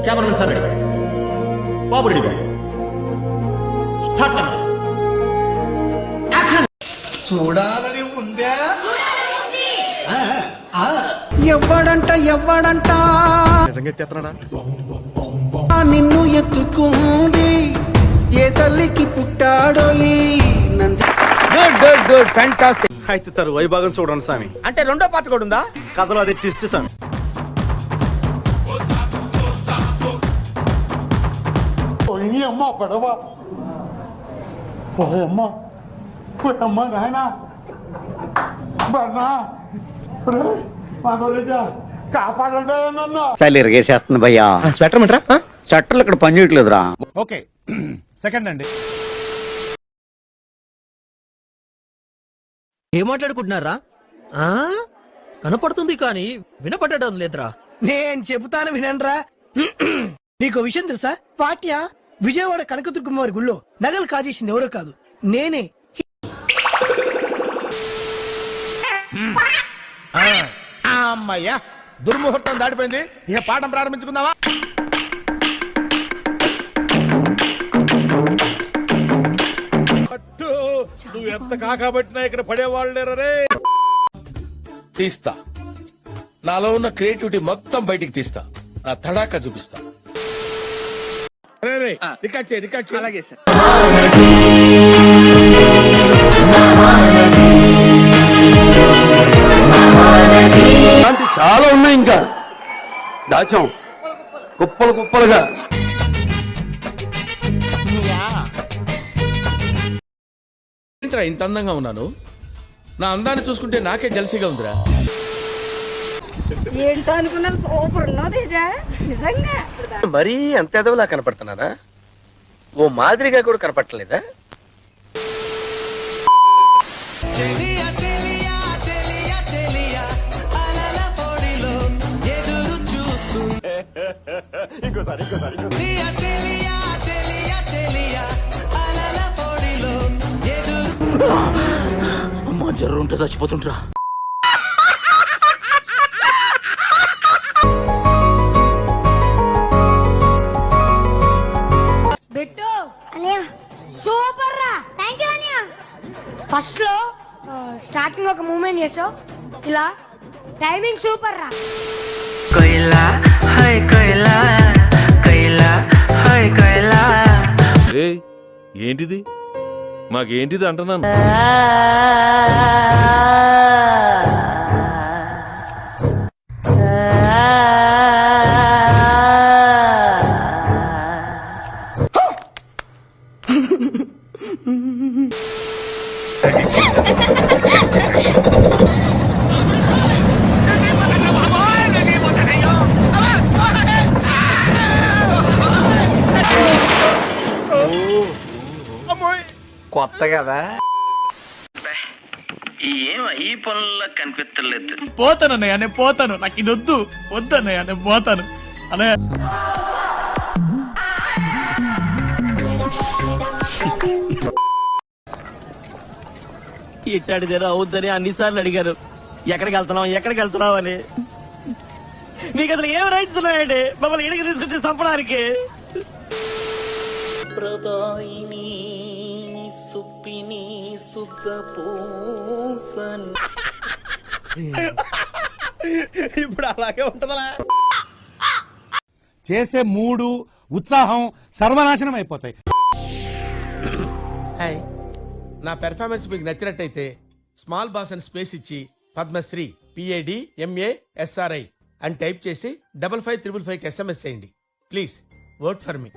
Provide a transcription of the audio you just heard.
Cameramen sir ready, బాబు ready, start camera, action. చూడాలని ఉందా? ఎవ్వడంట నిజంగా ఎత్తేస్తున్నాడా? నిన్ను ఎత్తుకుంది ఏ తల్లికి పుట్టాడో ఈ నంది. Good fantastic. అయితే తరువాయి భాగం చూడండి స్వామి. అంటే రెండో పార్ట్ కూడా ఉందా? కథలో అదే ట్విస్ట్ స్వామి. అమ్మ పడవ పోయమ్మ నాయన కాపాడండి నన్ను. చలి ఇరిగేసేస్తుంది భయ్యా. స్వెటర్ మిట్రా షట్టర్లు ఇక్కడ పని చేయట్లేదురా. ఓకే సెకండ్ అండి. ఏం మాట్లాడుకుంటున్నారా? కనపడుతుంది కానీ వినపడడం లేదురా. నేను చెబుతాను వినండ్రా. నీకు విషయం తెలుసా? పాట్య విజయవాడ కనకదుర్గమ్మ వారి గుళ్ళో నగలు కాజేసింది ఎవరో కాదు, నేనే. అమ్మయ్యా, దుర్ముహూర్తం దాటిపోయింది. ఇక పాఠం ప్రారంభించుకుందామా? నువ్వు ఎంత కాకబట్టినా ఇక్కడ పడేవాళ్ళు లేరే. తీస్తా, నాలో ఉన్న క్రియేటివిటీ మొత్తం బయటికి తీస్తా, నా తడాకా చూపిస్తా. అలాగే సార్. చాలా ఉన్నాయి, ఇంకా దాచాం కుప్పలు కుప్పలుగా. ఏంట్రా ఇంత అందంగా ఉన్నాను? నా అందాన్ని చూసుకుంటే నాకే జలసిగా ఉందిరా. ఏంటో అనుకున్నారు, సూపర్ ఉన్నావు తేజ నిజంగా. మరీ అంత ఎదవలా కనపడుతున్నారా? ఓ మాదిరిగా కూడా కనపడలేదా? అమ్మా జర్రు ఉంటే చచ్చిపోతుంటరా. బిట్టు అనియా సూపర్ రా. థ్యాంక్ యూ అనియా. ఫస్ట్ లో స్టార్టింగ్ ఒక మూమెంట్ చేసావు, ఇలా టైమింగ్ సూపర్ రా. కైలా హై కైలా కైలా హై కైలా. ఏంటిది? మాకేంటిది అంటున్నాను. కొత్త కదా, ఈ పనుల్లో కనిపించలేదు. పోతానన్నయ్య, నేను పోతాను. నాకు ఇది వద్దు వద్దన్నయ్య, నేను పోతాను అన్నయ్య. ఇట్టాడిదేనా అవుద్దని అన్నిసార్లు అడిగారు. ఎక్కడికి వెళ్తున్నావు అని. మీకు అసలు ఏం రైట్స్ ఉన్నాయండి మమ్మల్ని ఇడికి తీసుకొచ్చి చంపడానికి? ఇప్పుడు అలాగే ఉంటదా? చేసే మూడు ఉత్సాహం సర్వనాశనం అయిపోతాయి. నా పెర్ఫార్మెన్స్ మీకు నచ్చినట్టయితే స్మాల్ బాస్ అని స్పేస్ ఇచ్చి పద్మశ్రీ PADMASRI అని టైప్ చేసి 5555 SMS చేయండి. Please vote for me.